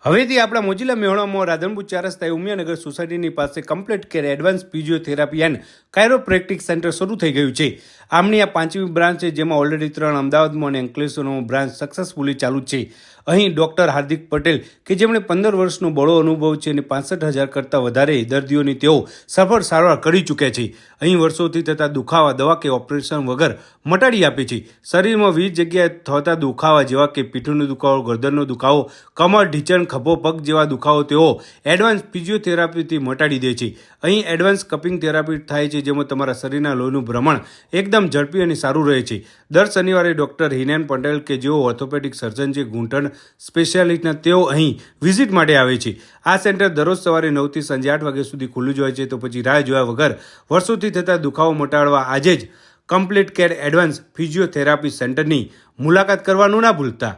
હવેથી આપણા મોજીલા મેહોણામાં રાધનપુર 4 રસ્તા ઉમિયાનગર સોસાયટીની પાસે complete care advance physiotherapy and chiropractic centre શરૂ થઈ ગયું છે. આમની આ 5મી બ્રાન્ચ છે, જેમાં ઓલરેડી 3 અમદાવાદમાં અને અંકલેશ્વરમાં બ્રાન્ચ સક્સેસફુલી ચાલુ છે. અહીં ડૉક્ટર હાર્દિક પટેલ કે જેમણે 15 વર્ષનો બળો અનુભવ છે અને 65,000 કરતાં વધારે દર્દીઓની તેઓ સફળ સારવાર કરી ચૂક્યા છે. અહીં વર્ષોથી થતા દુખાવા દવા કે ઓપરેશન વગર મટાડી આપે છે. શરીરમાં વિવિધ જગ્યાએ થતા દુખાવા જેવા કે પીઠનો દુખાવો, ગરદનનો દુખાવો, કમર, ઢીંચણ, ખભો, પગ જેવા દુખાવો તેઓ એડવાન્સ ફિઝિયોથેરાપીથી મટાડી દે છે. અહીં એડવાન્સ કપિંગ થેરાપી થાય છે, જેમાં તમારા શરીરના લોહીનું ભ્રમણ એકદમ ઝડપી અને સારું રહે છે. દર શનિવારે ડૉક્ટર હિનેન પટેલ કે જેઓ ઓર્થોપેડિક સર્જન છે, ઘૂંટણ સ્પેશિયાલિસ્ટના, તેઓ અહીં વિઝિટ માટે આવે છે. આ સેન્ટર દરરોજ સવારે 9 થી સાંજે 8 વાગ્યા સુધી ખુલ્લું જ હોય છે. તો પછી રાહ જોયા વગર વર્ષોથી થતા દુખાવો મટાડવા આજે જ કમ્પ્લીટ કેર એડવાન્સ ફિઝિયોથેરાપી સેન્ટરની મુલાકાત કરવાનું ના ભૂલતા.